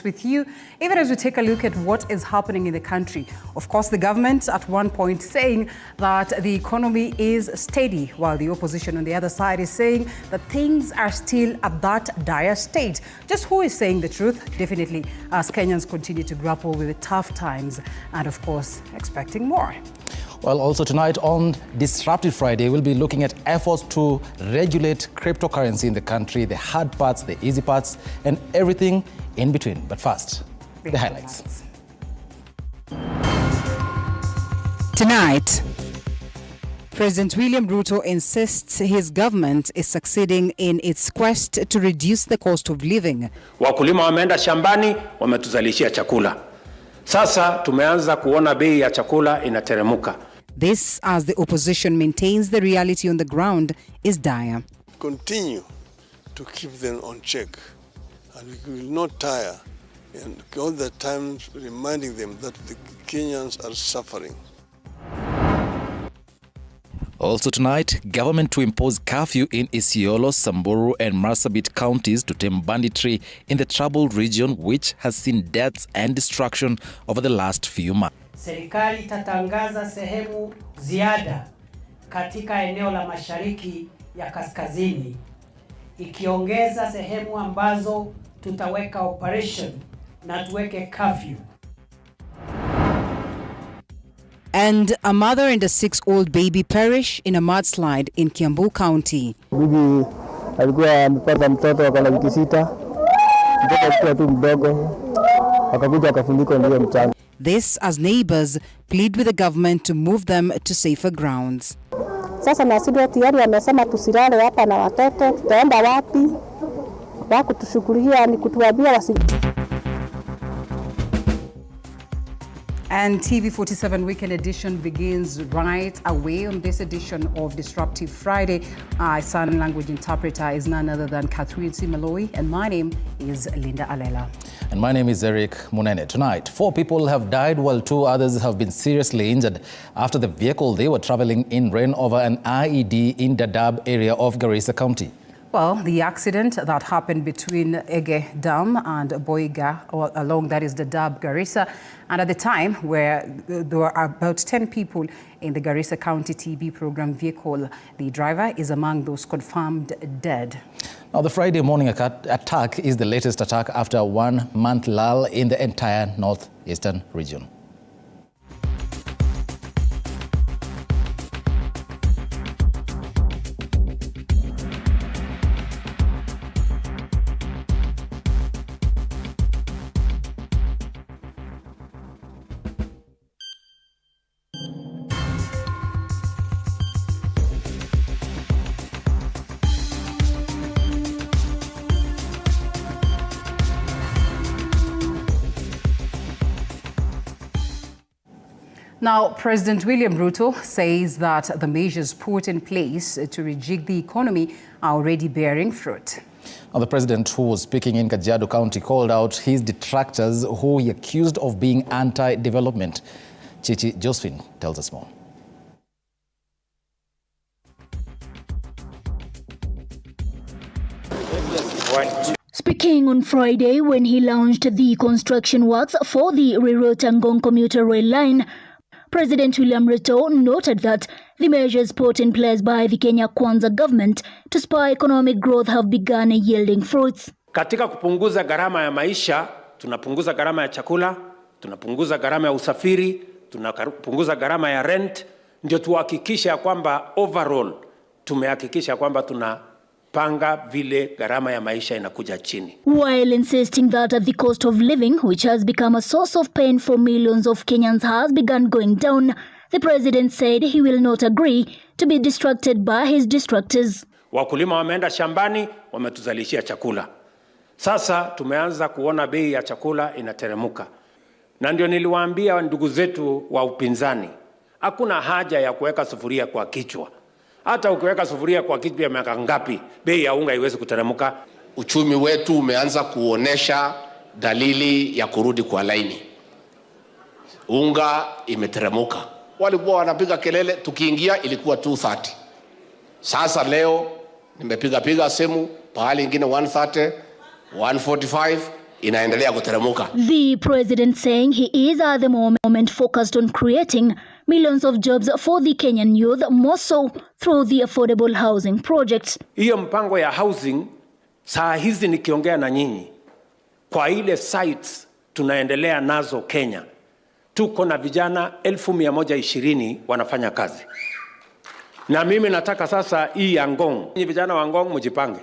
with you, even as we take a look at what is happening in the country. Of course, the government at one point saying that the economy is steady, while the opposition on the other side is saying that things are still at that dire state. Just who is saying the truth? Definitely, as Kenyans continue to grapple with the tough times and, of course, expecting more. Well, also tonight on Disruptive Friday, we'll be looking at efforts to regulate cryptocurrency in the country, the hard parts, the easy parts, and everything in between. But first, the highlights. Tonight, President William Ruto insists his government is succeeding in its quest to reduce the cost of living. Wakulima wameenda shambani, wametuzalishia chakula. Sasa tumeanza kuona bei ya chakula inateremuka. This as the opposition maintains the reality on the ground is dire. Continue to keep them on check, and we will not tire, and all the time reminding them that the Kenyans are suffering. Also tonight, government to impose curfew in Isiolo, Samburu and Marsabit counties to tame banditry in the troubled region, which has seen deaths and destruction over the last few months. Serikali itatangaza sehemu ziada katika eneo la mashariki ya kaskazini, ikiongeza sehemu ambazo tutaweka operation na tuweke curfew. And a mother and a 6-year-old baby perish in a mudslide in Kiambu County. Bibi alikuwa amepata mtoto akana wiki 6. Mtoto alikuwa tu mdogo. Akakuja akafunikwa ndio mchanga. This as neighbors plead with the government to move them to safer grounds. Sasa na sisi tayari wamesema tusilale hapa na watoto, tutaenda wapi? Wako tushughulikia ni kutuambia wasi. And TV47 Weekend Edition begins right away on this edition of Disruptive Friday. Our sign language interpreter is none other than Catherine Simaloi, and my name is Linda Alela. And my name is Eric Munene. Tonight, 4 people have died while 2 others have been seriously injured after the vehicle they were traveling in ran over an IED in Dadaab area of Garissa County. Well, the accident that happened between Ege Dam and Boiga, along that is the Dadaab, Garissa, and at the time where there were about 10 people in the Garissa County TB program vehicle, the driver is among those confirmed dead. Now, the Friday morning attack is the latest attack after a 1-month lull in the entire northeastern region. Now, President William Ruto says that the measures put in place to rejig the economy are already bearing fruit. Now, the president, who was speaking in Kajiado County, called out his detractors who he accused of being anti-development. Chichi Josephine tells us more. Speaking on Friday when he launched the construction works for the Rirot-Angong commuter rail line, President William Ruto noted that the measures put in place by the Kenya Kwanza government to spur economic growth have begun yielding fruits. Katika kupunguza gharama ya maisha, tunapunguza gharama ya chakula, tunapunguza gharama ya usafiri, tunapunguza gharama ya rent, ndio tuhakikisha kwamba overall tumehakikisha kwamba tunapanga vile gharama ya maisha inakuja chini. While insisting that the cost of living, which has become a source of pain for millions of Kenyans, has begun going down, the president said he will not agree to be distracted by his distractors. Wakulima wameenda shambani, wametuzalishia chakula. Sasa tumeanza kuona bei ya chakula inateremuka. Na ndio niliwaambia ndugu zetu wa upinzani, hakuna haja ya kuweka sufuria kwa kichwa. Hata ukiweka sufuria kwa kichwa ya miaka ngapi, bei ya unga haiwezi kuteremuka. Uchumi wetu umeanza kuonesha dalili ya kurudi kwa laini. Unga imeteremuka. Walikuwa wanapiga kelele, tukiingia ilikuwa 230. Sasa leo nimepiga simu pahali ingine 130, 145, inaendelea kuteremuka. The president saying he is at the moment focused on creating millions of jobs for the Kenyan youth, more so through the affordable housing project. Hiyo mpango ya housing saa hizi nikiongea na nyinyi, kwa ile sites tunaendelea nazo Kenya, tuko na vijana 1120 wanafanya kazi. Na mimi nataka sasa hii ya Ngong, vijana wa Ngong mjipange.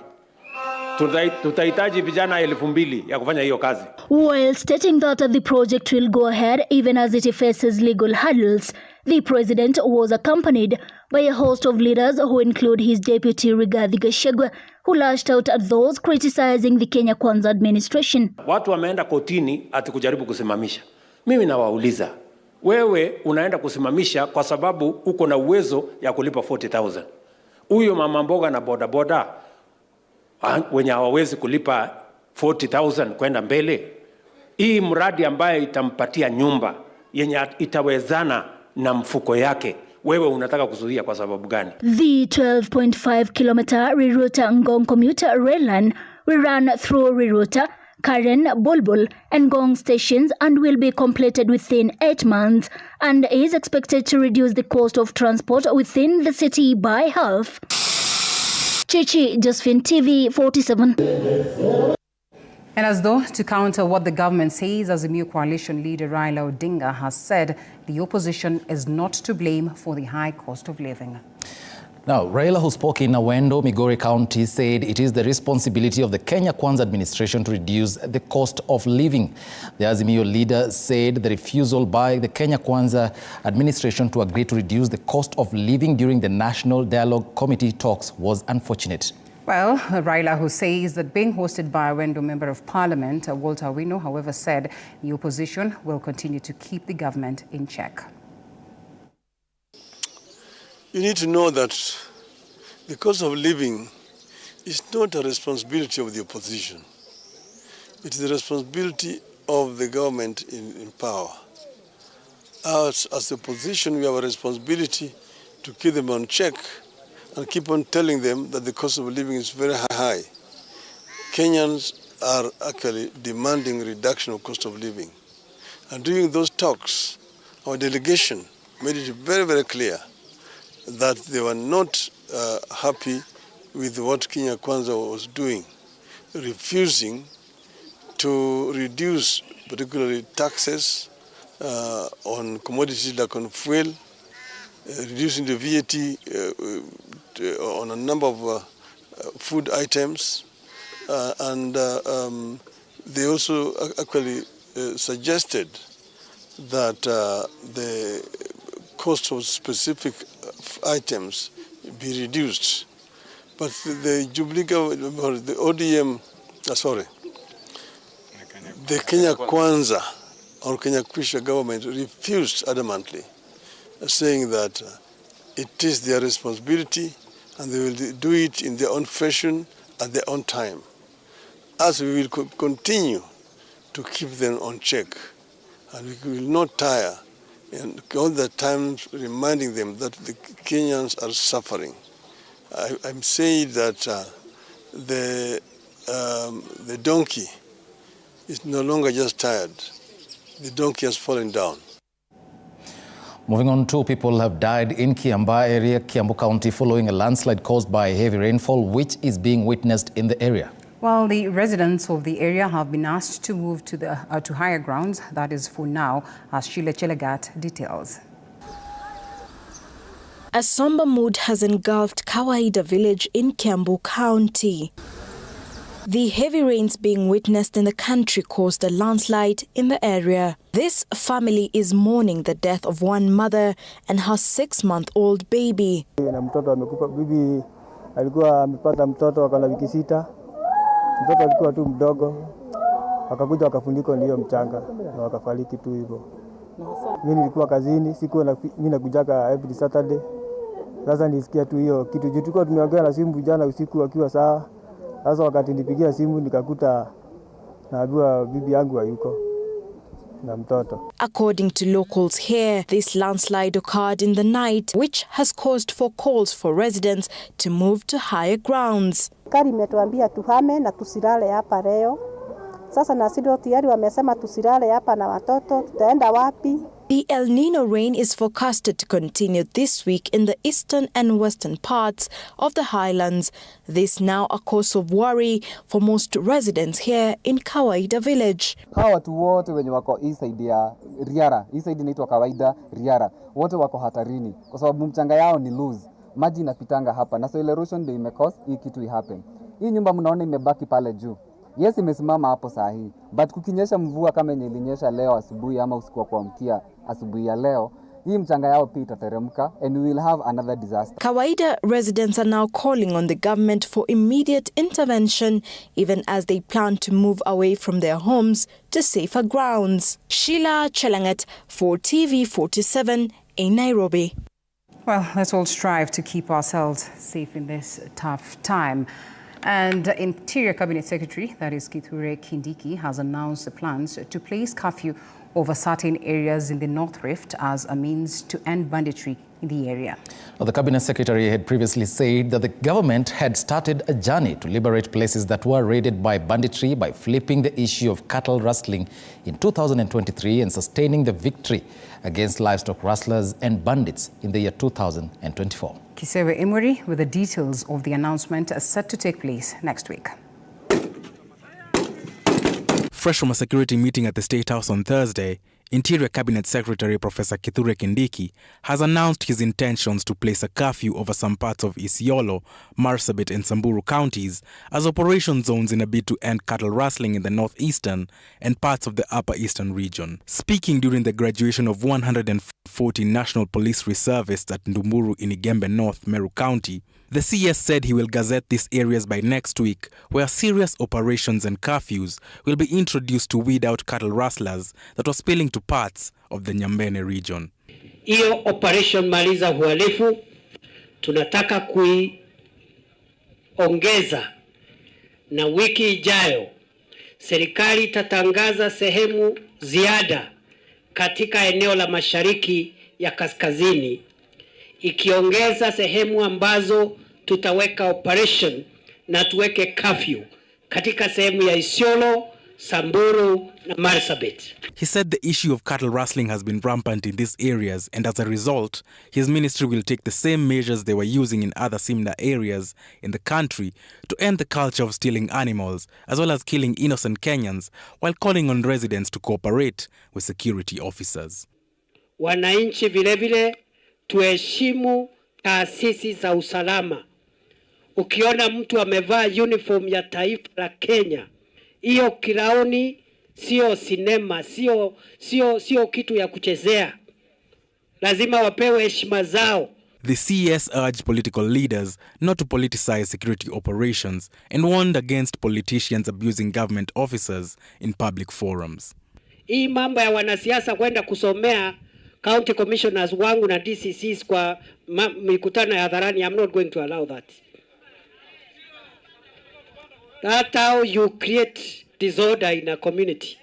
Tutahitaji vijana 2000 ya kufanya hiyo kazi. While stating that the project will go ahead even as it faces legal hurdles, the president was accompanied by a host of leaders who include his deputy Rigathi Gachagua, who lashed out at those criticizing the Kenya Kwanza administration. Watu wameenda kotini ati kujaribu kusimamisha. Mimi nawauliza, wewe unaenda kusimamisha kwa sababu uko na uwezo ya kulipa 40,000. Huyo mama mboga na boda boda wenye hawawezi kulipa 40,000 kwenda mbele. Hii mradi ambaye itampatia nyumba yenye itawezana na mfuko yake, wewe unataka kuzuia kwa sababu gani? The 12.5 kilometer Rirota Ngong commuter rail line will run through Rirota, Karen, Bulbul and Ngong stations and will be completed within 8 months and is expected to reduce the cost of transport within the city by half. Chichi, Josephine, TV 47. And as though to counter what the government says, Azimio coalition leader Raila Odinga has said the opposition is not to blame for the high cost of living. Now, Raila, who spoke in Awendo, Migori County, said it is the responsibility of the Kenya Kwanza administration to reduce the cost of living. The Azimio leader said the refusal by the Kenya Kwanza administration to agree to reduce the cost of living during the National Dialogue Committee talks was unfortunate. Well, Raila, who says that being hosted by Awendo Member of Parliament, Walter Wino, however, said the opposition will continue to keep the government in check. You need to know that the cost of living is not a responsibility of the opposition. It is the responsibility of the government in power. As the opposition, we have a responsibility to keep them on check and keep on telling them that the cost of living is very high. Kenyans are actually demanding reduction of cost of living. And during those talks, our delegation made it very, very clear that they were not happy with what Kenya Kwanza was doing, refusing to reduce particularly taxes on commodities like on fuel, reducing the VAT on a number of food items, and they also actually suggested that the cost of specific items be reduced. But the Jubilee government, the ODM, the Kenya Kwanza or Kenya Kwisha government refused adamantly, saying that it is their responsibility and they will do it in their own fashion at their own time. As we will continue to keep them on check, and we will not tire, and all the time reminding them that the Kenyans are suffering. I'm saying that the donkey is no longer just tired. The donkey has fallen down. Moving on, 2 people have died in Kiambaa area, Kiambu County, following a landslide caused by heavy rainfall, which is being witnessed in the area. Well, the residents of the area have been asked to move to to higher grounds. That is for now, as Sheila Chelagat details. A somber mood has engulfed Kawaida village in Kiambu County. The heavy rains being witnessed in the country caused a landslide in the area. This family is mourning the death of one mother and her 6-month-old baby. Na mtoto amekufa, bibi alikuwa amepata mtoto akana wiki 6. Mtoto alikuwa tu mdogo, akakuja akafunikwa ndio mchanga na wakafariki tu hivyo. Mimi nilikuwa kazini, mimi nakujaka every Saturday. Sasa nisikia tu hiyo kitu, tulikuwa tumeongea na simu jana usiku akiwa sawa. Sasa wakati nipigia simu nikakuta naambiwa bibi yangu hayuko na mtoto. According to locals here, this landslide occurred in the night, which has caused for calls for residents to move to higher grounds. Serikali imetuambia tuhame na tusilale hapa leo. Sasa na sisi tayari wamesema tusilale hapa na watoto, tutaenda wapi? The El Nino rain is forecasted to continue this week in the eastern and western parts of the highlands. This now a cause of worry for most residents here in Kawaida village. Hawa watu wote wenye wako hii side ya Riara, hii side inaitwa Kawaida Riara, wote wako hatarini kwa sababu mchanga yao ni loose. Maji inapitanga hapa na soil erosion ndio imecause hii kitu happen. Hii nyumba mnaona imebaki pale juu. Yes, imesimama hapo saa hii, but kukinyesha mvua kama yenye ilinyesha leo asubuhi ama usiku wa kuamkia asubuhi ya leo, hii mchanga yao pia itateremka and we will have another disaster. Kawaida residents are now calling on the government for immediate intervention, even as they plan to move away from their homes to safer grounds. Sheila Chelangat for TV47 in Nairobi. Well, let's all strive to keep ourselves safe in this tough time. And Interior Cabinet Secretary, that is Kithure Kindiki, has announced the plans to place curfew over certain areas in the North Rift as a means to end banditry in the area. Well, the Cabinet Secretary had previously said that the government had started a journey to liberate places that were raided by banditry by flipping the issue of cattle rustling in 2023 and sustaining the victory against livestock rustlers and bandits in the year 2024. Kisewe Emory with the details of the announcement is set to take place next week. Fresh from a security meeting at the State House on Thursday, Interior Cabinet Secretary Professor Kithure Kindiki has announced his intentions to place a curfew over some parts of Isiolo, Marsabit and Samburu counties as operation zones in a bid to end cattle rustling in the northeastern and parts of the upper eastern region. Speaking during the graduation of 140 National Police Reservists at Ndumuru in Igembe North, Meru County, the CS said he will gazette these areas by next week, where serious operations and curfews will be introduced to weed out cattle rustlers that were spilling to parts of the Nyambene region. Hiyo operation maliza uhalifu tunataka kuiongeza, na wiki ijayo serikali itatangaza sehemu ziada katika eneo la mashariki ya kaskazini, ikiongeza sehemu ambazo tutaweka operation na tuweke curfew katika sehemu ya Isiolo, Samburu na Marsabit. He said the issue of cattle rustling has been rampant in these areas, and as a result, his ministry will take the same measures they were using in other similar areas in the country to end the culture of stealing animals, as well as killing innocent Kenyans, while calling on residents to cooperate with security officers. Wananchi vilevile tuheshimu taasisi za usalama. Ukiona mtu amevaa uniform ya taifa la Kenya, hiyo kiraoni sio sinema, sio kitu ya kuchezea. Lazima wapewe heshima zao. The CS urged political leaders not to politicize security operations and warned against politicians abusing government officers in public forums. Hii mambo ya wanasiasa kwenda kusomea county commissioners wangu na DCCs kwa mikutano ya hadharani, I'm not going to allow that. That's how you create disorder in a community.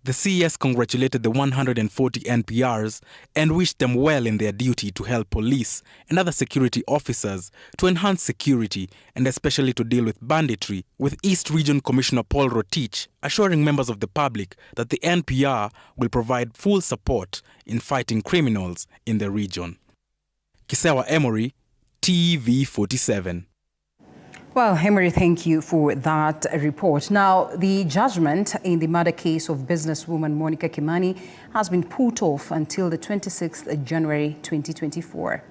The CS congratulated the 140 NPRs and wished them well in their duty to help police and other security officers to enhance security and especially to deal with banditry, with East Region Commissioner Paul Rotich assuring members of the public that the NPR will provide full support in fighting criminals in the region. Kisewa Emory, TV47. Well, Emery, thank you for that report. Now, the judgment in the murder case of businesswoman Monica Kimani has been put off until the 26th January 2024.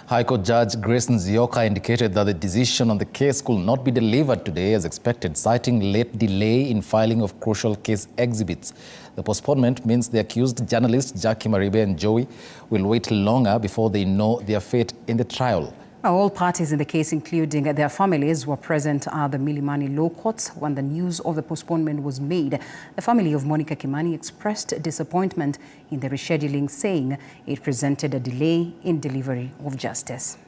High Court Judge Grace Nzioka indicated that the decision on the case could not be delivered today as expected, citing late delay in filing of crucial case exhibits. The postponement means the accused journalists Jackie Maribe and Joey will wait longer before they know their fate in the trial. All parties in the case, including their families, were present at the Milimani Law Courts when the news of the postponement was made. The family of Monica Kimani expressed disappointment in the rescheduling, saying it presented a delay in delivery of justice.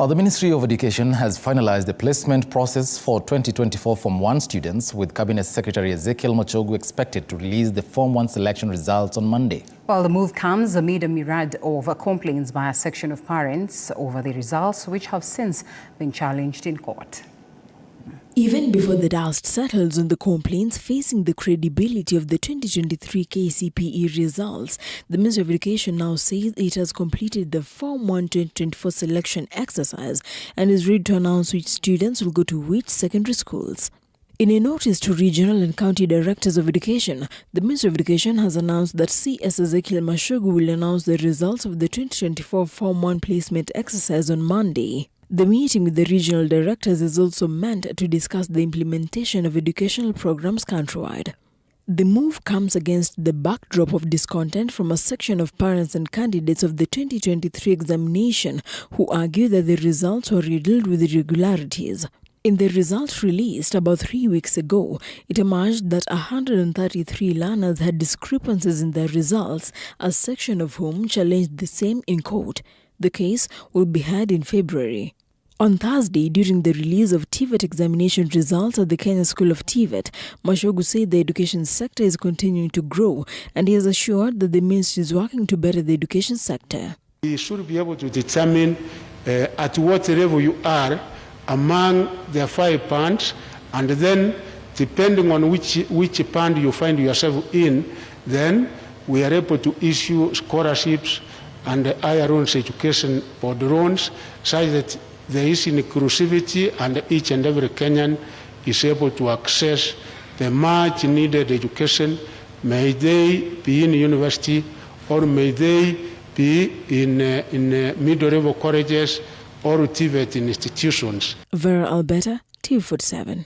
The Ministry of Education has finalized the placement process for 2024 Form 1 students, with Cabinet Secretary Ezekiel Machogu expected to release the Form 1 selection results on Monday. Well, the move comes amid a myriad of complaints by a section of parents over the results, which have since been challenged in court. Even before the dust settles on the complaints facing the credibility of the 2023 KCPE results, the Ministry of Education now says it has completed the Form 1 2024 selection exercise and is ready to announce which students will go to which secondary schools. In a notice to regional and county directors of education, the Ministry of Education has announced that CS Ezekiel Machogu will announce the results of the 2024 Form 1 placement exercise on Monday. The meeting with the regional directors is also meant to discuss the implementation of educational programs countrywide. The move comes against the backdrop of discontent from a section of parents and candidates of the 2023 examination who argue that the results were riddled with irregularities. In the result released about 3 weeks ago, it emerged that 133 learners had discrepancies in their results, a section of whom challenged the same in court. The case will be heard in February. On Thursday, during the release of TVET examination results at the Kenya School of TVET, Machogu said the education sector is continuing to grow, and he has assured that the ministry is working to better the education sector. We should be able to determine at what level you are among the 5 bands, and then depending on which band you find yourself in, then we are able to issue scholarships and higher loans, education board loans, such that there is inclusivity and each and every Kenyan is able to access the much needed education, may they be in university or may they be in middle level colleges or TVET institutions. Vera Alberta, TV47.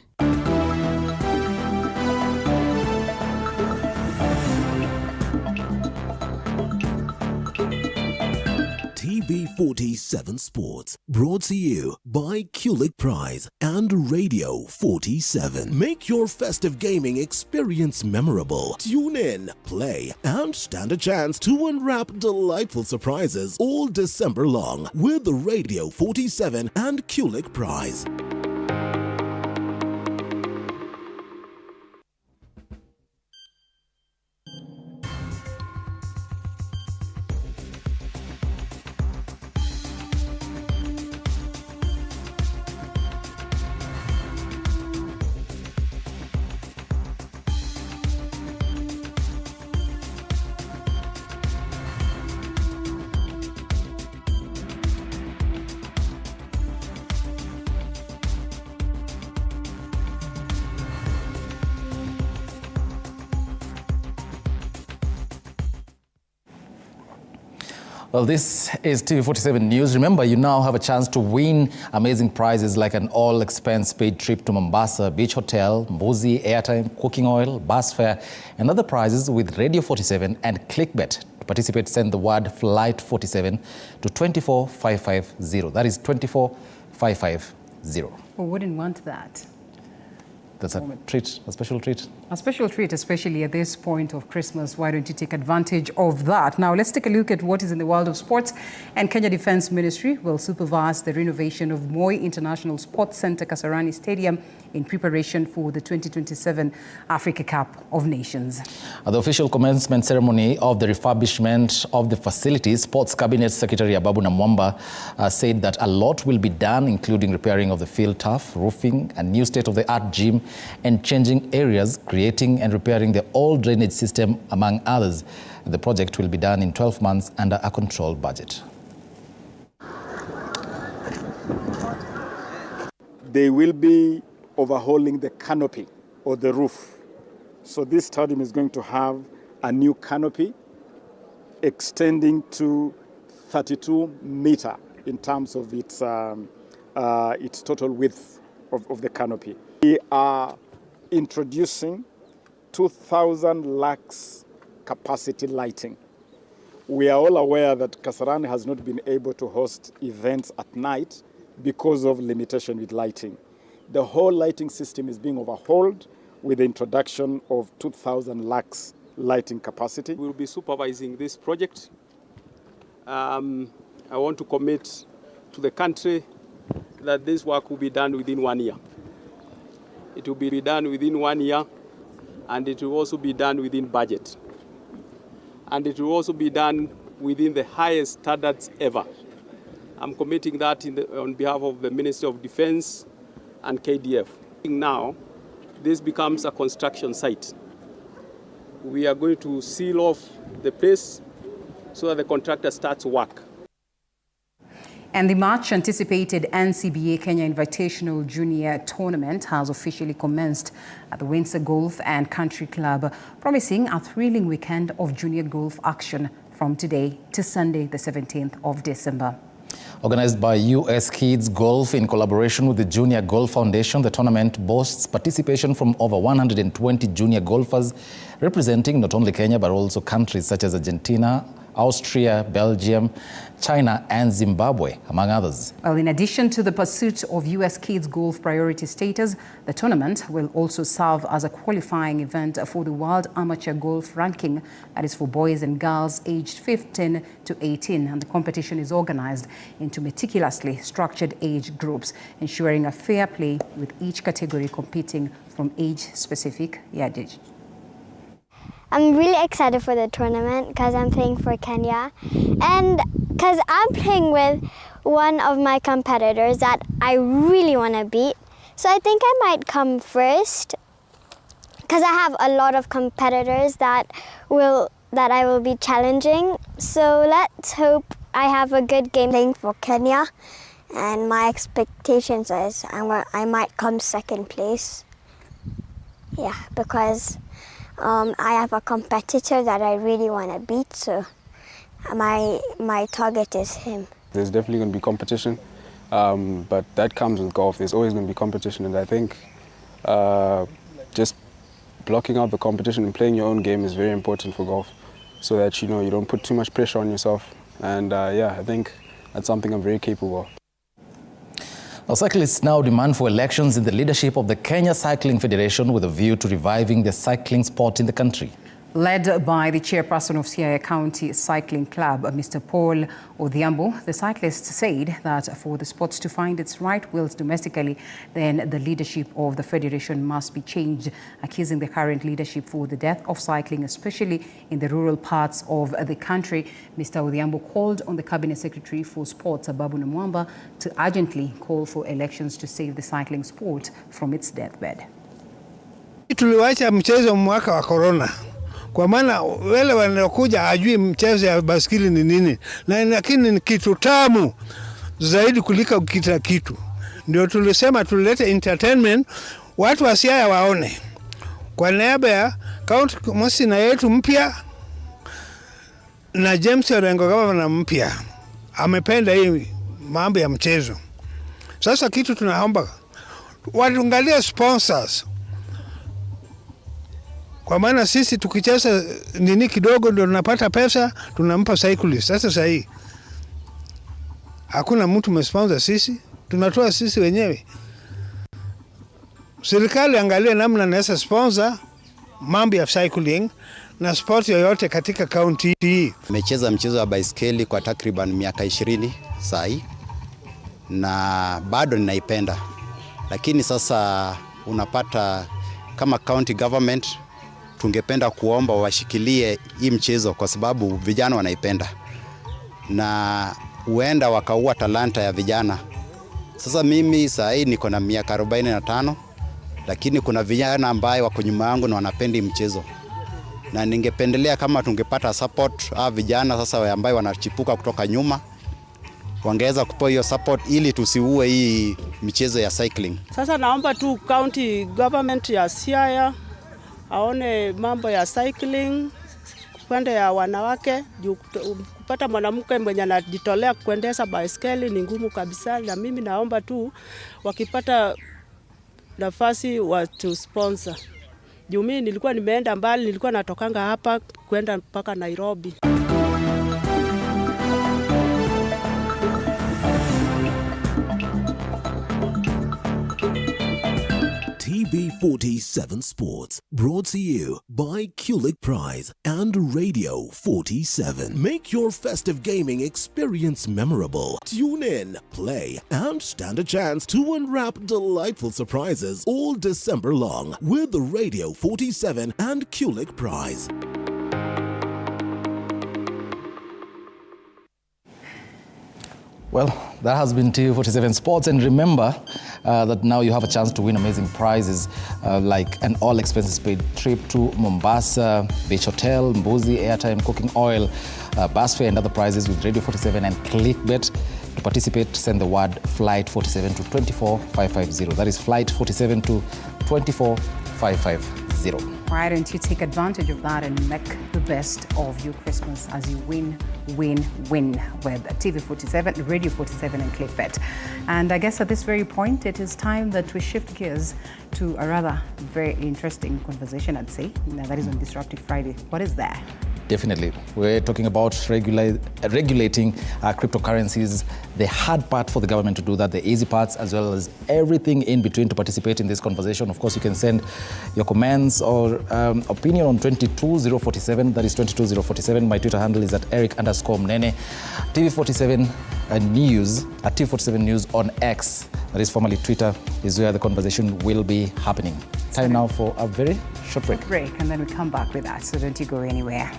TV47 Sports, brought to you by Kulik Prize and Radio 47. Make your festive gaming experience memorable. Tune in, play, and stand a chance to unwrap delightful surprises all December long with Radio 47 and Kulik Prize. Well, this is TV47 News. Remember, you now have a chance to win amazing prizes like an all-expense-paid trip to Mombasa Beach Hotel, Mbuzi, airtime, cooking oil, bus fare, and other prizes with Radio 47 and ClickBet. To participate, send the word Flight 47 to 24550. That is 24550. Who wouldn't want that? That's a treat, a special treat. A special treat, especially at this point of Christmas. Why don't you take advantage of that? Now, let's take a look at what is in the world of sports. And Kenya Defence Ministry will supervise the renovation of Moi International Sports Centre Kasarani Stadium in preparation for the 2027 Africa Cup of Nations. At the official commencement ceremony of the refurbishment of the facilities, Sports Cabinet Secretary Ababu Namwamba said that a lot will be done, including repairing of the field turf, roofing, a new state-of-the-art gym, and changing areas, creating and repairing the old drainage system, among others. The project will be done in 12 months under a controlled budget. They will be overhauling the canopy or the roof. So this stadium is going to have a new canopy extending to 32 meters in terms of its total width of the canopy. We are introducing 2,000 lux capacity lighting. We are all aware that Kasarani has not been able to host events at night because of limitation with lighting. The whole lighting system is being overhauled with the introduction of 2,000 lux lighting capacity. We'll be supervising this project. I want to commit to the country that this work will be done within 1 year. It will be done within 1 year, and it will also be done within budget. And it will also be done within the highest standards ever. I'm committing that on behalf of the Ministry of Defense and KDF. Now, this becomes a construction site. We are going to seal off the place so that the contractor starts work. And the much anticipated NCBA Kenya Invitational Junior Tournament has officially commenced at the Windsor Golf and Country Club, promising a thrilling weekend of junior golf action from today to Sunday, the 17th of December. Organized by US Kids Golf in collaboration with the Junior Golf Foundation, the tournament boasts participation from over 120 junior golfers representing not only Kenya but also countries such as Argentina, Austria, Belgium, China and Zimbabwe, among others. Well, in addition to the pursuit of US Kids Golf priority status, the tournament will also serve as a qualifying event for the World Amateur Golf Ranking, that is for boys and girls aged 15 to 18. And the competition is organized into meticulously structured age groups, ensuring a fair play with each category competing from age-specific yardage. I'm really excited for the tournament because I'm playing for Kenya and because I'm playing with one of my competitors that I really want to beat. So I think I might come first because I have a lot of competitors that I will be challenging. So let's hope I have a good game playing for Kenya, and my expectations is I might come second place. Yeah, because I have a competitor that I really want to beat, so my target is him. There's definitely going to be competition, but that comes with golf. There's always going to be competition, and I think just blocking out the competition and playing your own game is very important for golf, so that you don't put too much pressure on yourself. And yeah, I think that's something I'm very capable of. Now, cyclists now demand for elections in the leadership of the Kenya Cycling Federation with a view to reviving the cycling sport in the country. Led by the chairperson of Siaya County Cycling Club, Mr. Paul Odhiambo, the cyclists said that for the sport to find its right wheels domestically, then the leadership of the federation must be changed, accusing the current leadership for the death of cycling, especially in the rural parts of the country. Mr. Odhiambo called on the Cabinet Secretary for Sports, Ababu Namwamba, to urgently call for elections to save the cycling sport from its deathbed. Tuliwacha mchezo mwaka wa corona. Kwa maana wale wanaokuja hajui mchezo ya baskili ni nini, lakini ni kitu tamu zaidi kuliko kila kitu. Ndio tulisema tulete entertainment, watu wa Siaya waone. Kwa niaba ya county commissioner yetu mpya na James Orengo gavana mpya, amependa hii mambo ya mchezo. Sasa kitu tunaomba waangalie sponsors. Kwa maana sisi tukicheza nini kidogo ndio tunapata pesa, tunampa cyclist. Sasa sahi hakuna mtu msponsor sisi, tunatoa sisi wenyewe. Serikali angalia namna naweza sponsor mambo ya cycling na sport yoyote katika county hii. Nimecheza mchezo wa baiskeli kwa takriban miaka 20 sahi na bado ninaipenda. Lakini sasa unapata kama county government tungependa kuomba washikilie hii mchezo kwa sababu vijana wanaipenda na huenda wakaua talanta ya vijana. Sasa mimi saa hii niko na miaka 45, lakini kuna vijana ambao wako nyuma yangu na wanapenda mchezo, na ningependelea kama tungepata support vijana sasa ambao wanachipuka kutoka nyuma, wangeweza kupewa hiyo support ili tusiue hii michezo ya cycling. Sasa naomba tu county government ya Siaya aone mambo ya cycling kwenda ya wanawake. Kupata mwanamke mwenye anajitolea kuendesha baiskeli ni ngumu kabisa, na mimi naomba tu wakipata nafasi watu sponsor. Juu mimi nilikuwa nimeenda mbali, nilikuwa natokanga hapa kwenda mpaka Nairobi. TV 47 Sports, brought to you by Kulik Prize and Radio 47. Make your festive gaming experience memorable. Tune in, play, and stand a chance to unwrap delightful surprises all December long with the Radio 47 and Kulik Prize. Well, that has been TV47 Sports, and remember that now you have a chance to win amazing prizes like an all-expenses-paid trip to Mombasa, Beach Hotel, Mbuzi, airtime, cooking oil, bus fare and other prizes with Radio 47 and ClickBet. To participate, send the word Flight 47 to 24550. That is Flight 47 to 24550. Why don't you take advantage of that and make the best of your Christmas as you win with TV47, Radio 47 and ClickBet. And I guess at this very point, it is time that we shift gears to a rather very interesting conversation, I'd say. Now, that is on Disruptive Friday. What is that? Definitely. We're talking about regulating cryptocurrencies, the hard part for the government to do that, the easy parts, as well as everything in between to participate in this conversation. Of course, you can send your comments or opinion on 22047. That is 22047. My Twitter handle is at Eric_Mnene. TV47 News, at TV47 News on X, that is formerly Twitter, is where the conversation will be happening. Time now for a very short break. And then we come back with that, so don't you go anywhere.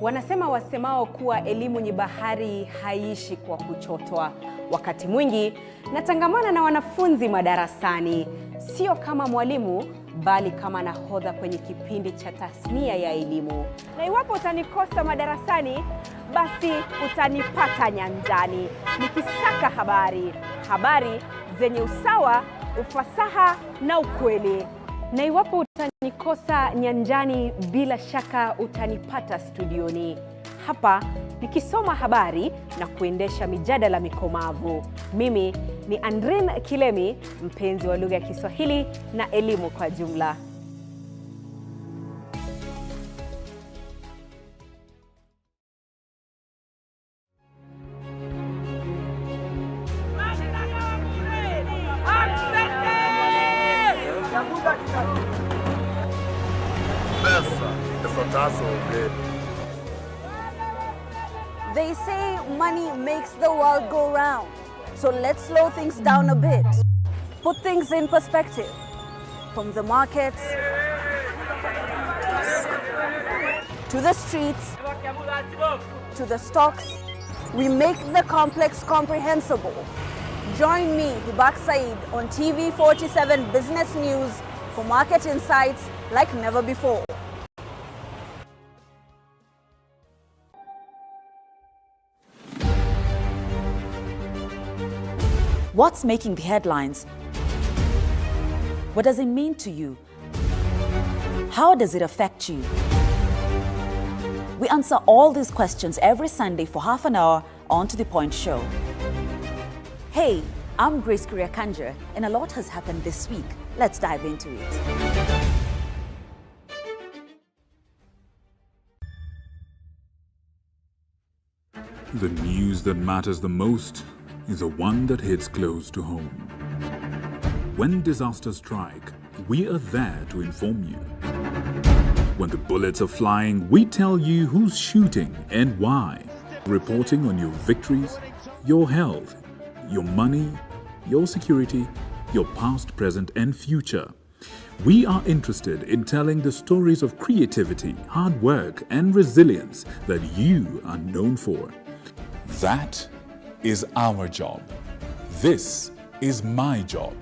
Wanasema wasemao kuwa elimu ni bahari haishi kwa kuchotwa. Wakati mwingi natangamana na wanafunzi madarasani, sio kama mwalimu bali kama nahodha kwenye kipindi cha tasnia ya elimu. Na iwapo utanikosa madarasani, basi utanipata nyanjani nikisaka habari zenye usawa, ufasaha na ukweli. Na iwapo utanikosa nyanjani, bila shaka utanipata studioni, hapa nikisoma habari na kuendesha mijadala mikomavu. Mimi ni Andrin Kilemi, mpenzi wa lugha ya Kiswahili na elimu kwa jumla. They say money makes the world go round. So let's slow things down a bit. Put things in perspective. From the markets to the streets to the stocks, we make the complex comprehensible. Join me, Hibak Said, on TV47 Business News for market insights like never before. What's making the headlines? What does it mean to you? How does it affect you? We answer all these questions every Sunday for half an hour on To The Point Show. Hey, I'm Grace Kuriakanja, and a lot has happened this week. Let's dive into it. The news that matters the most is the one that hits close to home. When disasters strike, we are there to inform you. When the bullets are flying, we tell you who's shooting and why. Reporting on your victories, your health, your money, your security, your past, present, and future. We are interested in telling the stories of creativity, hard work, and resilience that you are known for. That is our job. This is my job.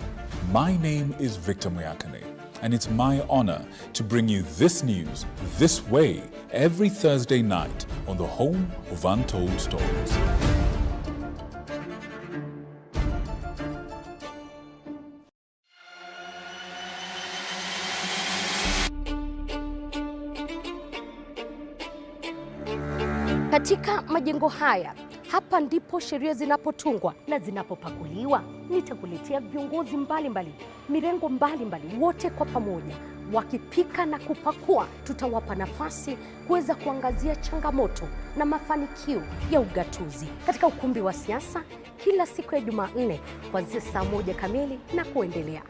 My name is Victor Muyakane, and it's my honor to bring you this news this way every Thursday night on the home of Untold Stories. Katika majengo haya, hapa ndipo sheria zinapotungwa na zinapopakuliwa. Nitakuletea viongozi mbalimbali, mirengo mbalimbali, wote kwa pamoja wakipika na kupakua. Tutawapa nafasi kuweza kuangazia changamoto na mafanikio ya ugatuzi katika ukumbi wa siasa kila siku ya Jumanne kuanzia saa 1 kamili na kuendelea.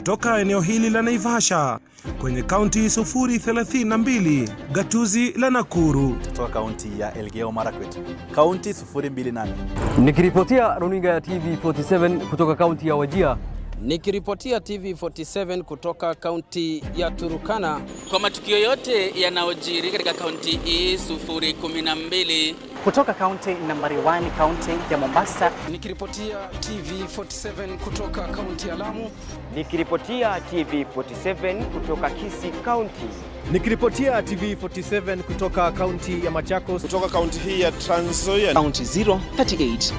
Toka eneo hili la Naivasha kwenye kaunti 032, gatuzi la Nakuru. Toka kaunti ya Elgeyo Marakwet, kaunti 028. Nikiripotia runinga ya TV47 kutoka kaunti ya Wajir. Nikiripotia TV47 kutoka kaunti ya Turukana. Kwa matukio yote yanayojiri katika kaunti hii 012. Kutoka kaunti nambari 1, kaunti ya Mombasa. Nikiripotia TV47 kutoka kaunti ya Lamu. Nikiripotia TV47 kutoka Kisii County. Nikiripotia TV47 kutoka kaunti ya Machakos. Kutoka kaunti hii ya Trans Nzoia. Kaunti 038.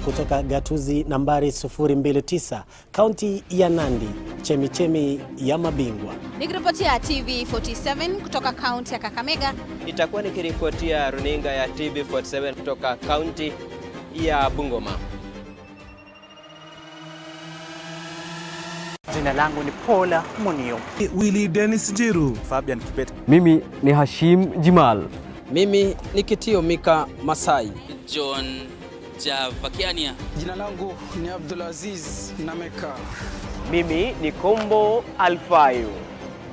Kutoka gatuzi nambari 029, kaunti ya Nandi, chemichemi ya mabingwa. Nikiripotia TV47 kutoka kaunti ya Kakamega. Nitakuwa nikiripotia runinga ya TV47 kutoka kaunti ya Bungoma. Jina langu ni Paula Munio. Willy Dennis Njiru. Fabian Kibet. Mimi ni Hashim Jimal. Mimi ni Kitio Mika Masai. John Javakiania. Jina langu ni Abdulaziz Nameka. Mimi ni Kombo Alfayo.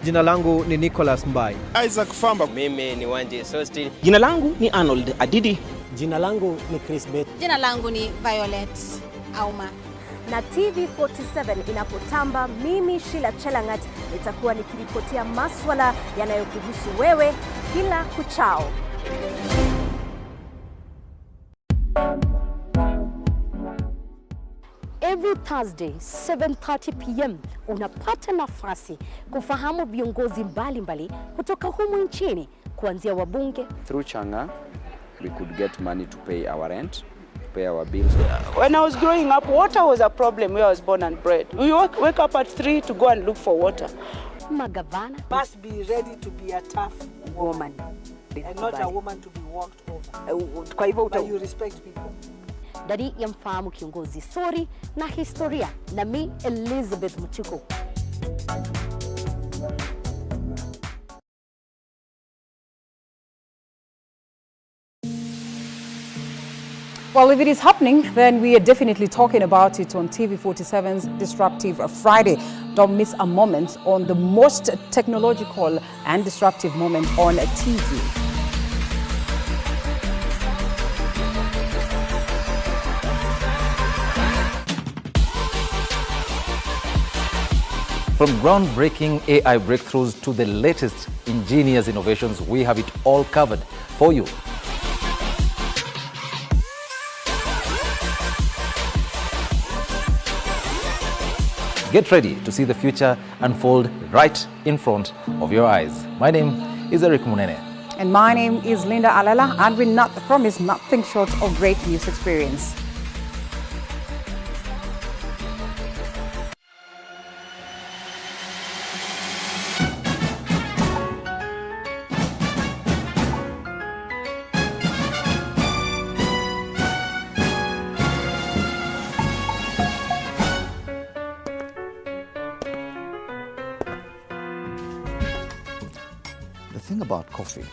Jina langu ni Nicholas Mbai. Isaac Famba. Mimi ni Wanji Sosti. Jina langu ni Arnold Adidi. Jina langu ni Chris Bet. Jina langu ni Violet Auma. Na TV47 inapotamba, mimi Sheila Chelangat nitakuwa nikiripotia maswala yanayokuhusu wewe kila kuchao. Every Thursday 7:30 p.m. unapata nafasi kufahamu viongozi mbalimbali kutoka humu nchini, kuanzia wabunge. Through Changa, we could get money to pay our rent, to pay our bills. When I was growing up, water was a problem where I was born and bred. We wake up at 3 to go and look for water. Magavana must be ready to be a tough woman and not a woman to be walked over. Kwa hivyo you respect people. Dari ya mfahamu kiongozi, story na historia, na mi Elizabeth Muchuku. Well, if it is happening, then we are definitely talking about it on TV47's Disruptive Friday. Don't miss a moment on the most technological and disruptive moment on TV. From groundbreaking AI breakthroughs to the latest ingenious innovations, we have it all covered for you. Get ready to see the future unfold right in front of your eyes. My name is Eric Munene. And my name is Linda Alela, and we not promise nothing short of great news experience. The thing about coffee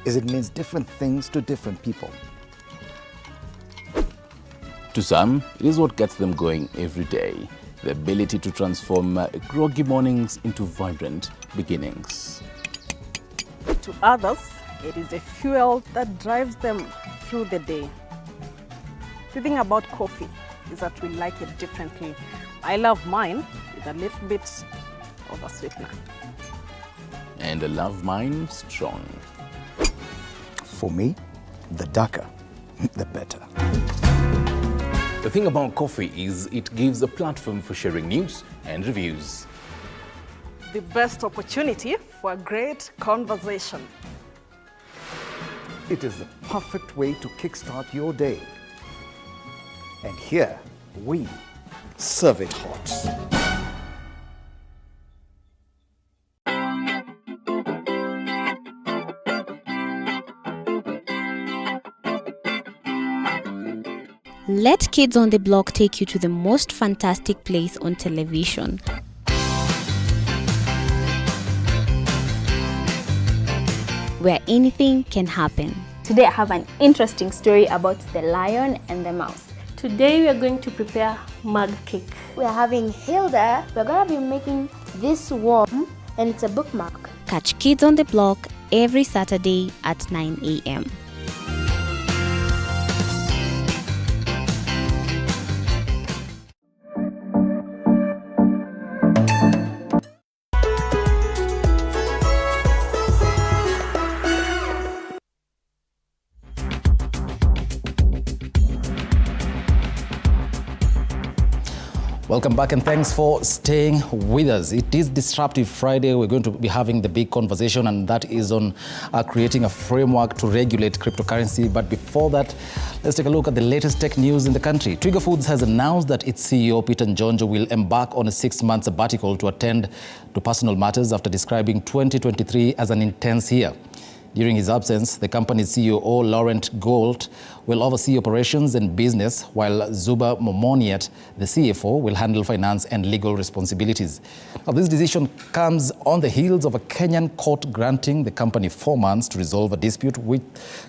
is it means different things to different people. To some, it is what gets them going every day. The ability to transform groggy mornings into vibrant beginnings. To others, it is a fuel that drives them through the day. The thing about coffee is that we like it differently. I love mine with a little bit of a sweetener. And I love mine strong. For me, the darker, the better. The thing about coffee is it gives a platform for sharing news and reviews. The best opportunity for a great conversation. It is the perfect way to kickstart your day. And here, we Serve it hot. Let Kids on the Block take you to the most fantastic place on television. Where anything can happen. Today I have an interesting story about the lion and the mouse. Today we are going to prepare mug cake. We are having Hilda. We're going to be making this worm and it's a bookmark. Catch Kids on the Block every Saturday at 9 a.m. Welcome back and thanks for staying with us. It is Disruptive Friday. We're going to be having the big conversation, and that is on creating a framework to regulate cryptocurrency. But before that, let's take a look at the latest tech news in the country. Twiga Foods has announced that its CEO, Peter Njonjo, will embark on a 6-month sabbatical to attend to personal matters after describing 2023 as an intense year. During his absence, the company's CEO, Laurent Gault, will oversee operations and business, while Zuba Momoniat, the CFO, will handle finance and legal responsibilities. Now, this decision comes on the heels of a Kenyan court granting the company 4 months to resolve a dispute with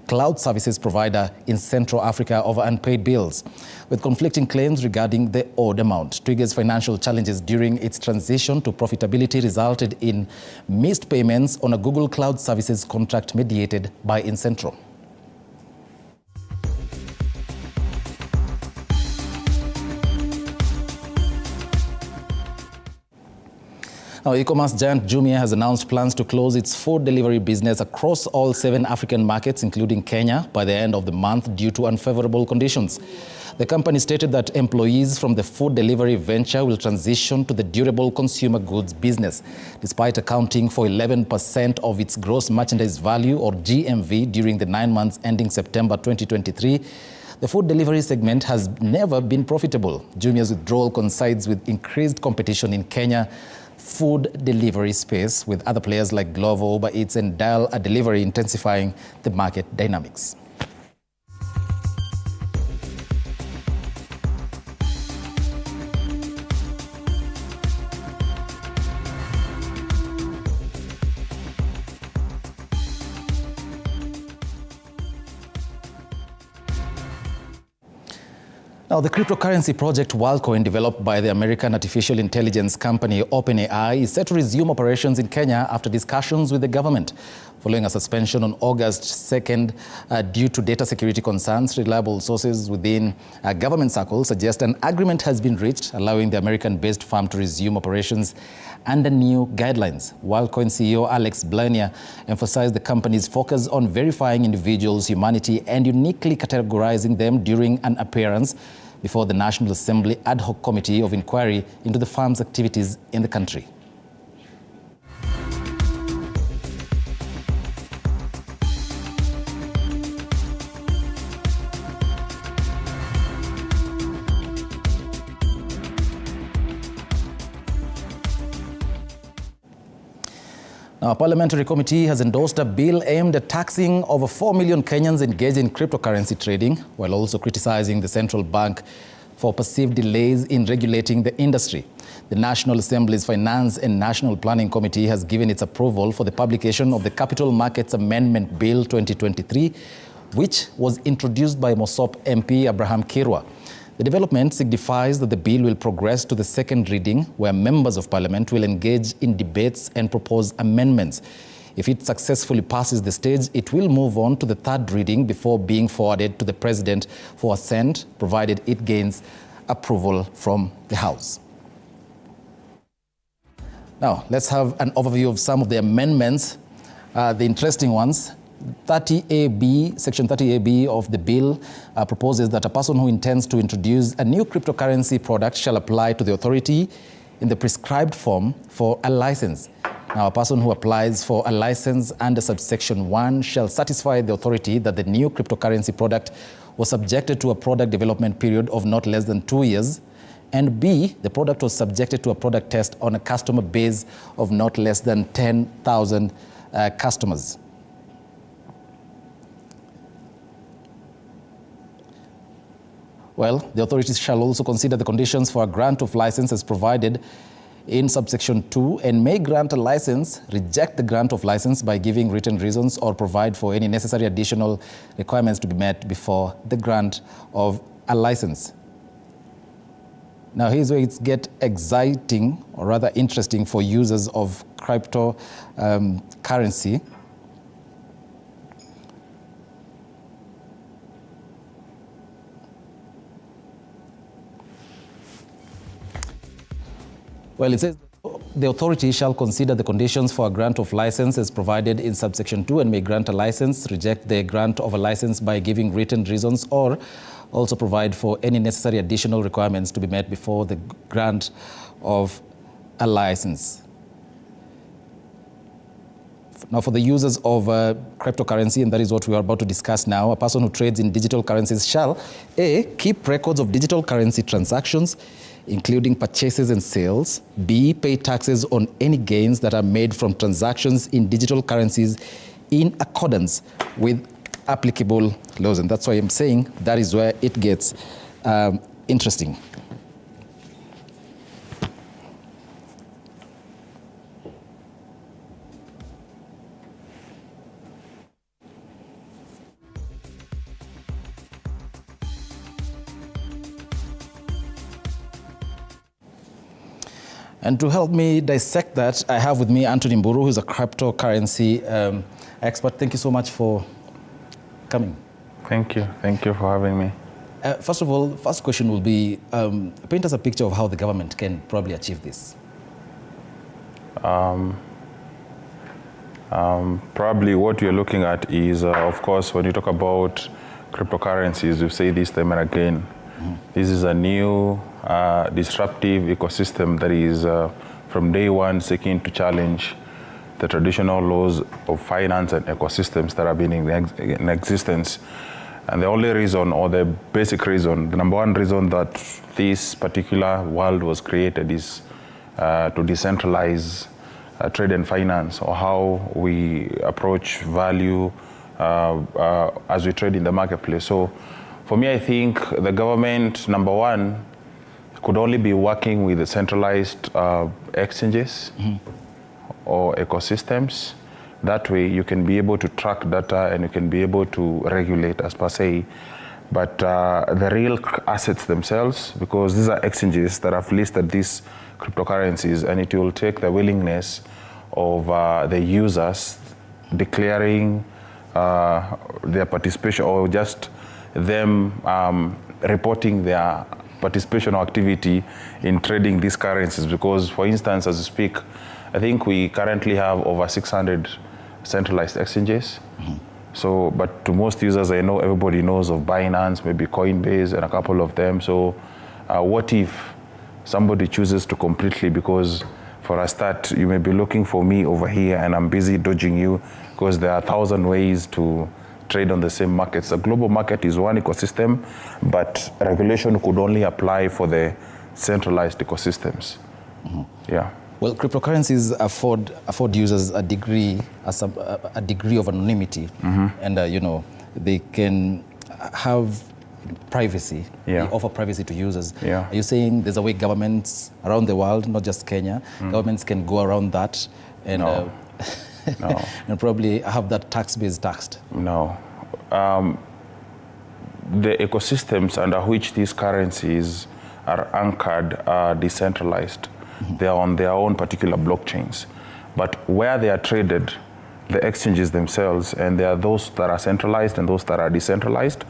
cloud services provider in Central Africa over unpaid bills, with conflicting claims regarding the owed amount. Twiga's financial challenges during its transition to profitability resulted in missed payments on a Google Cloud Services contract mediated by Incentro. Now, e-commerce giant Jumia has announced plans to close its food delivery business across all 7 African markets, including Kenya, by the end of the month due to unfavorable conditions. The company stated that employees from the food delivery venture will transition to the durable consumer goods business, despite accounting for 11% of its gross merchandise value, or GMV, during the 9 months ending September 2023. The food delivery segment has never been profitable. Jumia's withdrawal coincides with increased competition in Kenya food delivery space, with other players like Glovo, Uber Eats and Dial a Delivery intensifying the market dynamics. Now, the cryptocurrency project WorldCoin, developed by the American artificial intelligence company OpenAI, is set to resume operations in Kenya after discussions with the government. Following a suspension on August 2nd due to data security concerns, reliable sources within government circles suggest an agreement has been reached, allowing the American-based firm to resume operations under new guidelines. WorldCoin CEO Alex Blania emphasized the company's focus on verifying individuals' humanity and uniquely categorizing them during an appearance before the National Assembly Ad Hoc Committee of Inquiry into the firm's activities in the country. Now, a parliamentary committee has endorsed a bill aimed at taxing over 4 million Kenyans engaged in cryptocurrency trading, while also criticizing the central bank for perceived delays in regulating the industry. The National Assembly's Finance and National Planning Committee has given its approval for the publication of the Capital Markets Amendment Bill 2023, which was introduced by Mosop MP Abraham Kirwa. The development signifies that the bill will progress to the second reading, where members of parliament will engage in debates and propose amendments. If it successfully passes the stage, it will move on to the third reading before being forwarded to the president for assent, provided it gains approval from the House. Now, let's have an overview of some of the amendments, the interesting ones. 30AB, Section 30AB of the bill proposes that a person who intends to introduce a new cryptocurrency product shall apply to the authority in the prescribed form for a license. Now, a person who applies for a license under subsection 1 shall satisfy the authority that the new cryptocurrency product was subjected to a product development period of not less than 2 years And B, the product was subjected to a product test on a customer base of not less than 10,000 customers. Well, the authorities shall also consider the conditions for a grant of license as provided in subsection 2 and may grant a license, reject the grant of license by giving written reasons or provide for any necessary additional requirements to be met before the grant of a license. Now, here's where it gets exciting, or rather interesting for users of cryptocurrency. Well, it says the authority shall consider the conditions for a grant of license as provided in subsection 2 and may grant a license, reject the grant of a license by giving written reasons, or also provide for any necessary additional requirements to be met before the grant of a license. Now, for the users of cryptocurrency, and that is what we are about to discuss now, a person who trades in digital currencies shall A, keep records of digital currency transactions, including purchases and sales. B, pay taxes on any gains that are made from transactions in digital currencies in accordance with applicable laws. And that's why I'm saying that is where it gets interesting. And to help me dissect that, I have with me Anthony Mburu, who's a cryptocurrency expert. Thank you so much for coming. Thank you. Thank you for having me. First of all, first question will be, paint us a picture of how the government can probably achieve this. Probably what you're looking at is, of course, when you talk about cryptocurrencies, we say this time and again, this is a new disruptive ecosystem that is from day one seeking to challenge the traditional laws of finance and ecosystems that have been in existence. And the only reason, or the basic reason, the number one reason that this particular world was created is to decentralize trade and finance, or how we approach value as we trade in the marketplace. So for me, I think the government, number one, could only be working with the centralized exchanges or ecosystems. That way you can be able to track data and you can be able to regulate as per se. But the real assets themselves, because these are exchanges that have listed these cryptocurrencies, and it will take the willingness of the users declaring their participation, or just them reporting their participation or activity in trading these currencies. Because, for instance, as we speak, I think we currently have over 600 centralized exchanges. So, but to most users, I know everybody knows of Binance, maybe Coinbase, and a couple of them. So, what if somebody chooses to completely, because for a start, you may be looking for me over here and I'm busy dodging you, because there are 1,000 ways to trade on the same markets. A global market is one ecosystem, but regulation could only apply for the centralized ecosystems. Yeah. Well, cryptocurrencies afford users a degree of anonymity, and you know, they can have privacy. They offer privacy to users. Are you saying there's a way governments around the world, not just Kenya, governments can go around that and and probably have that tax base taxed? No. The ecosystems under which these currencies are anchored are decentralized. They are on their own particular blockchains. But where they are traded, the exchanges themselves, and there are those that are centralized and those that are decentralized.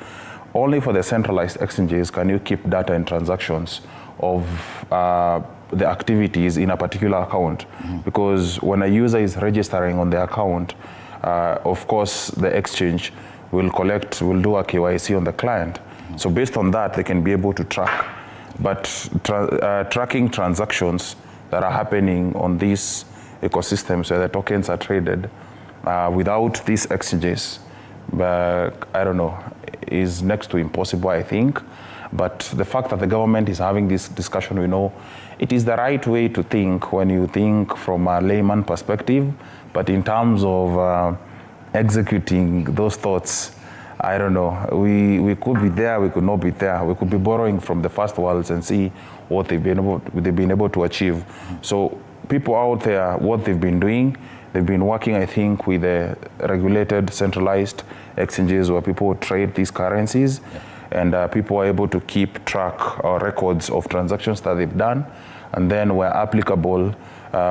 Only for the centralized exchanges can you keep data and transactions of the activities in a particular account. Because when a user is registering on the account, of course, the exchange will do a KYC on the client. So based on that, they can be able to track. But tracking transactions that are happening on these ecosystems where the tokens are traded without these exchanges, I don't know, is next to impossible, I think. But the fact that the government is having this discussion, we know it is the right way to think when you think from a layman perspective, but in terms of executing those thoughts, I don't know. We could be there, we could not be there. We could be borrowing from the first worlds and see what they've been able to achieve. So people out there, what they've been doing, they've been working, I think, with the regulated, centralized exchanges where people trade these currencies, and people are able to keep track or records of transactions that they've done, and then where applicable,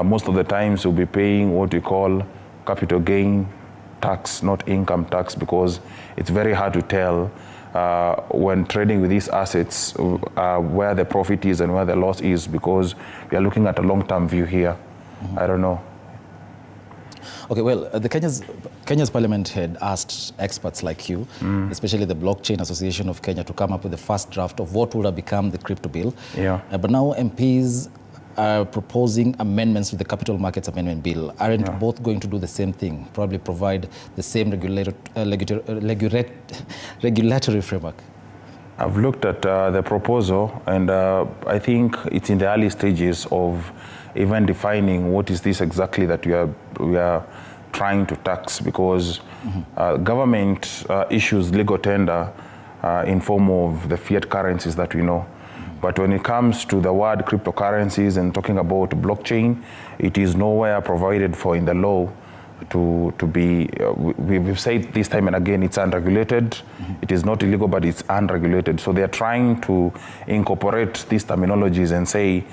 most of the times you'll be paying what you call capital gain tax, not income tax, because it's very hard to tell when trading with these assets where the profit is and where the loss is, because we are looking at a long-term view here. I don't know. Okay, well, Kenya's parliament had asked experts like you, especially the Blockchain Association of Kenya, to come up with the first draft of what would have become the crypto bill. But now MPs are proposing amendments to the Capital Markets Amendment Bill. Aren't both going to do the same thing, probably provide the same regulatory framework? I've looked at the proposal, and I think it's in the early stages of even defining what is this exactly that we are trying to tax, because government issues legal tender in form of the fiat currencies that we know. But when it comes to the word cryptocurrencies and talking about blockchain, it is nowhere provided for in the law to be, we've said this time and again, it's unregulated. It is not illegal, but it's unregulated. So they're trying to incorporate these terminologies and say,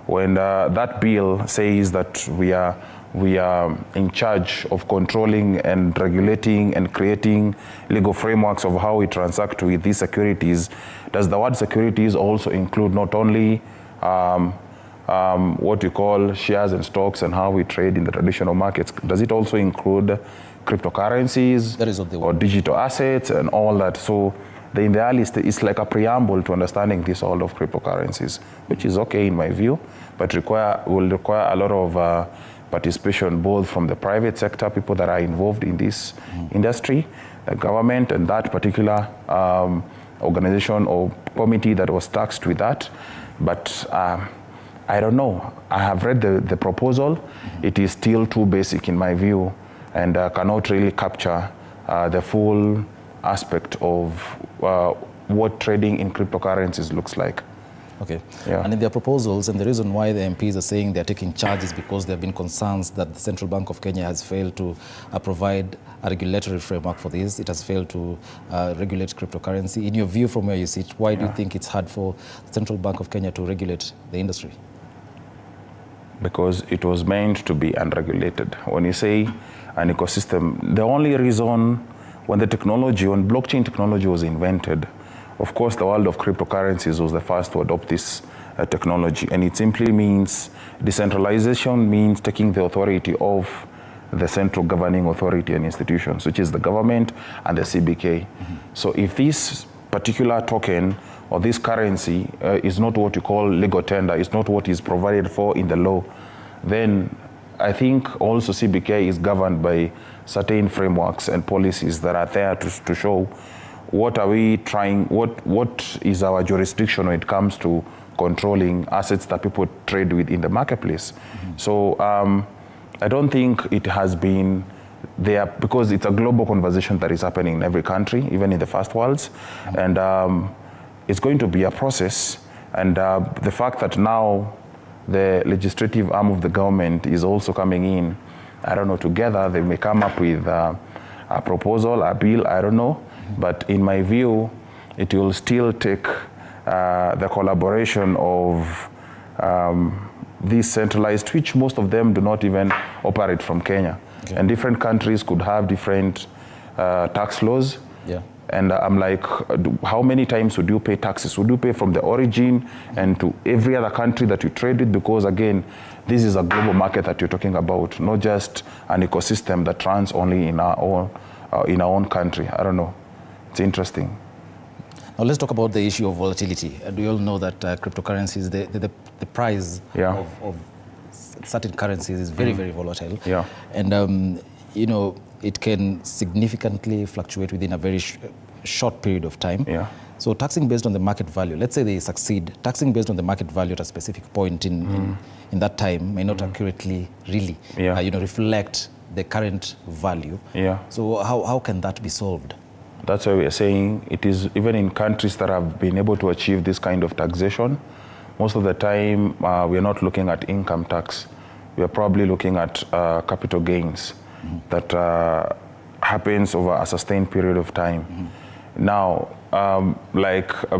when that bill says that we are in charge of controlling and regulating and creating legal frameworks of how we transact with these securities, does the word securities also include not only what you call shares and stocks and how we trade in the traditional markets? Does it also include cryptocurrencies or digital assets and all that? So in the early stage, it's like a preamble to understanding this all of cryptocurrencies, which is okay in my view, but will require a lot of participation both from the private sector, people that are involved in this industry, the government, and that particular organization or committee that was tasked with that. But I don't know. I have read the proposal. It is still too basic in my view, and cannot really capture the full aspect of what trading in cryptocurrencies looks like. Okay. And in their proposals, and the reason why the MPs are saying they're taking charge is because there have been concerns that the Central Bank of Kenya has failed to provide a regulatory framework for this. It has failed to regulate cryptocurrency. In your view, from where you sit, why do you think it's hard for the Central Bank of Kenya to regulate the industry? Because it was meant to be unregulated. When you say an ecosystem, the only reason when blockchain technology was invented, of course, the world of cryptocurrencies was the first to adopt this technology, and it simply means decentralization means taking the authority of the central governing authority and institutions, which is the government and the CBK. So if this particular token or this currency is not what you call legal tender, is not what is provided for in the law, then I think also CBK is governed by certain frameworks and policies that are there to show what are we trying, what is our jurisdiction when it comes to controlling assets that people trade with in the marketplace. So I don't think it has been there, because it's a global conversation that is happening in every country, even in the first worlds, and it's going to be a process. And the fact that now the legislative arm of the government is also coming in, I don't know, together they may come up with a proposal, a bill, I don't know. But in my view, it will still take the collaboration of these centralized, which most of them do not even operate from Kenya. And different countries could have different tax laws. And I'm like, how many times would you pay taxes? Would you pay from the origin and to every other country that you trade with? Because again, this is a global market that you're talking about, not just an ecosystem that runs only in our own country. I don't know. It's interesting. Now let's talk about the issue of volatility. And we all know that cryptocurrencies, the price of certain currencies is very, very volatile. And you know, it can significantly fluctuate within a very short period of time. So taxing based on the market value, let's say they succeed, taxing based on the market value at a specific point in that time may not accurately really reflect the current value. Yeah. So how can that be solved? That's why we are saying it is even in countries that have been able to achieve this kind of taxation, most of the time we are not looking at income tax. We are probably looking at capital gains that happens over a sustained period of time. Now,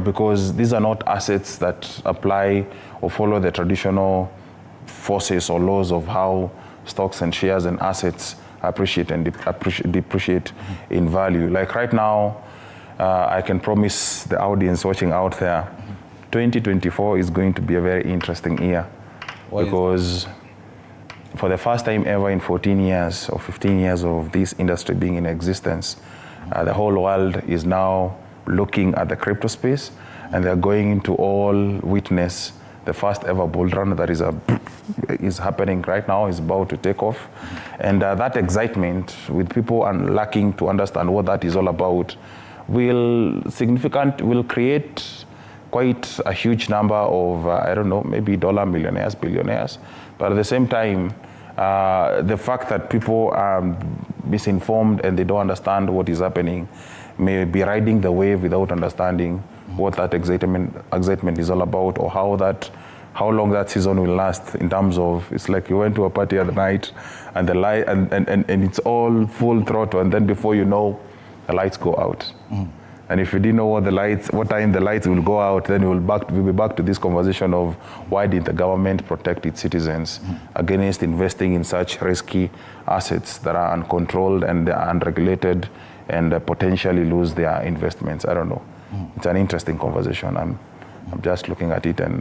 because these are not assets that apply or follow the traditional forces or laws of how stocks and shares and assets appreciate and depreciate in value. Like right now, I can promise the audience watching out there, 2024 is going to be a very interesting year. Because for the first time ever in 14 years or 15 years of this industry being in existence, the whole world is now looking at the crypto space, and they're going to all witness the first ever bull run that is happening right now, is about to take off. And that excitement, with people lacking to understand what that is all about, will create quite a huge number of, I don't know, maybe dollar millionaires, billionaires. But at the same time, the fact that people are misinformed and they don't understand what is happening may be riding the wave without understanding what that excitement is all about, or how long that season will last. In terms of, it's like you went to a party at night and the light and it's all full throttle, and then before you know, the lights go out. And if you didn't know what time the lights will go out, then we'll be back to this conversation of why did the government protect its citizens against investing in such risky assets that are uncontrolled and unregulated and potentially lose their investments. I don't know. It's an interesting conversation. I'm just looking at it and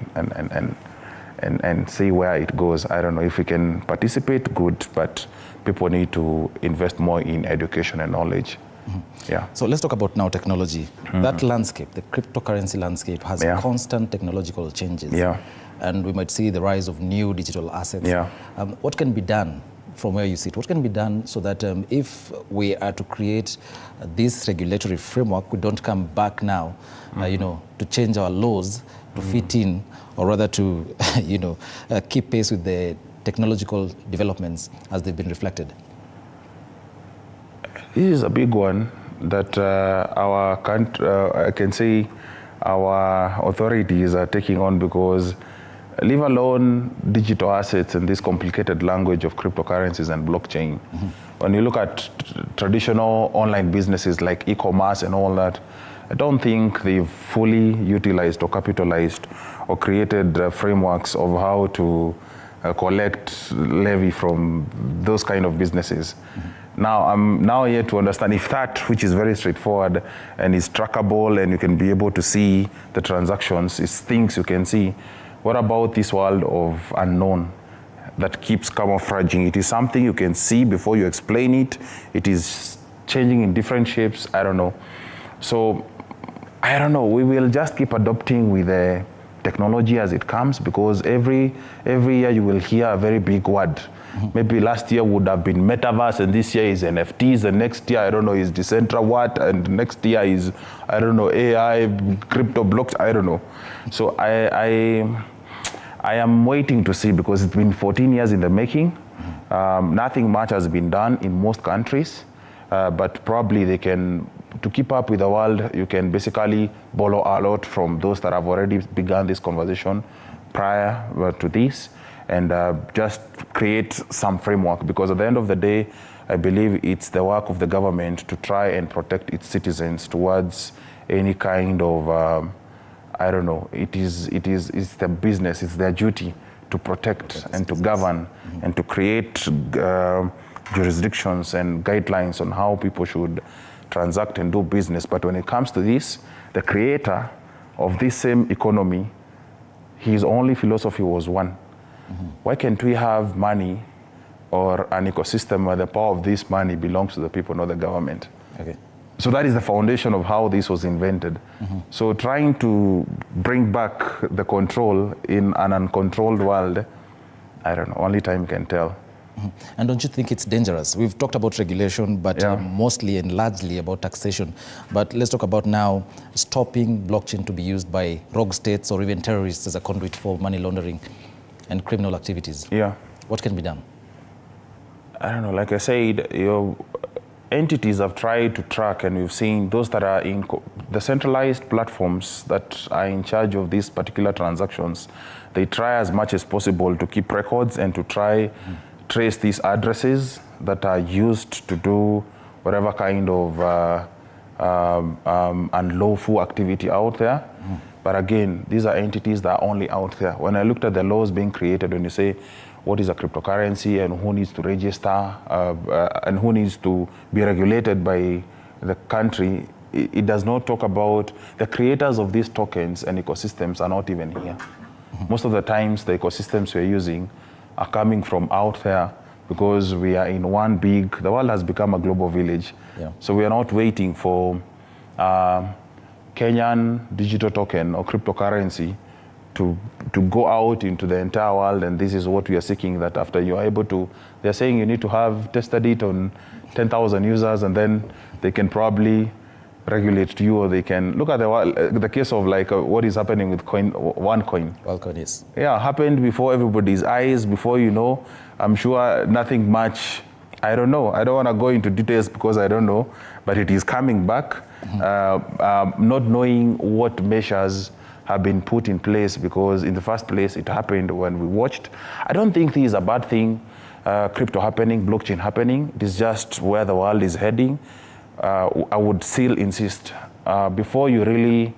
see where it goes. I don't know if we can participate, good, but people need to invest more in education and knowledge. Yeah. So let's talk about now technology. That landscape, the cryptocurrency landscape, has constant technological changes. Yeah. And we might see the rise of new digital assets. Yeah. What can be done from where you sit? What can be done so that if we are to create this regulatory framework, we don't come back now, to change our laws to fit in, or rather to, keep pace with the technological developments as they've been reflected? This is a big one that our country, I can say our authorities are taking on, because leave alone digital assets and this complicated language of cryptocurrencies and blockchain. When you look at traditional online businesses like e-commerce and all that, I don't think they've fully utilized or capitalized or created frameworks of how to collect levy from those kind of businesses. Now, I'm now here to understand if that, which is very straightforward and is trackable and you can be able to see the transactions, is things you can see. What about this world of unknown that keeps camouflaging? It is something you can see before you explain it. It is changing in different shapes. I don't know. So, I don't know. We will just keep adopting with the technology as it comes, because every year you will hear a very big word. Maybe last year would have been metaverse, and this year is NFTs, and next year, I don't know, is Decentra what, and next year is, I don't know, AI, crypto blocks, I don't know. So I am waiting to see, because it's been 14 years in the making. Nothing much has been done in most countries, but probably they can, to keep up with the world, you can basically borrow a lot from those that have already begun this conversation prior to this, and just create some framework, because at the end of the day, I believe it's the work of the government to try and protect its citizens towards any kind of, I don't know, it's the business, it's their duty to protect and to govern and to create jurisdictions and guidelines on how people should transact and do business. But when it comes to this, the creator of this same economy, his only philosophy was one. Why can't we have money or an ecosystem where the power of this money belongs to the people, not the government? Okay. So that is the foundation of how this was invented. So trying to bring back the control in an uncontrolled world, I don't know, only time can tell. And don't you think it's dangerous? We've talked about regulation, but mostly and largely about taxation. But let's talk about now stopping blockchain to be used by rogue states or even terrorists as a conduit for money laundering and criminal activities. Yeah. What can be done? I don't know. Like I said, entities have tried to track, and we've seen those that are in the centralized platforms that are in charge of these particular transactions. They try as much as possible to keep records and to try trace these addresses that are used to do whatever kind of unlawful activity out there. But again, these are entities that are only out there. When I looked at the laws being created, when you say what is a cryptocurrency and who needs to register and who needs to be regulated by the country, it does not talk about the creators of these tokens and ecosystems are not even here. Most of the times, the ecosystems we're using are coming from out there because we are in one the world has become a global village. So we are not waiting for Kenyan digital token or cryptocurrency to go out into the entire world, and this is what we are seeking, that after you are able to, they're saying you need to have tested it on 10,000 users, and then they can probably regulate you, or they can look at the case of like what is happening with OneCoin. OneCoin, yes. Yeah, happened before everybody's eyes, before you know. I'm sure nothing much, I don't know. I don't want to go into details because I don't know, but it is coming back, not knowing what measures have been put in place, because in the first place it happened when we watched. I don't think this is a bad thing, crypto happening, blockchain happening. It is just where the world is heading. I would still insist, before you really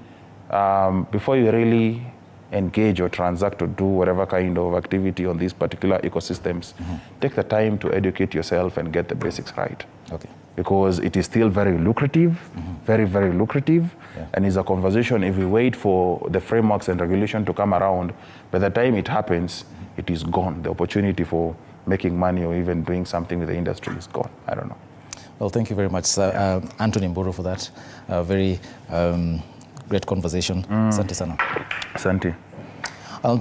engage or transact or do whatever kind of activity on these particular ecosystems, take the time to educate yourself and get the basics right. Okay. Because it is still very lucrative, very, very lucrative, and it's a conversation. If we wait for the frameworks and regulation to come around, by the time it happens, it is gone. The opportunity for making money or even doing something with the industry is gone. I don't know. Well, thank you very much, sir. Anthony Mburu, for that very great conversation. Asante sana. Asante.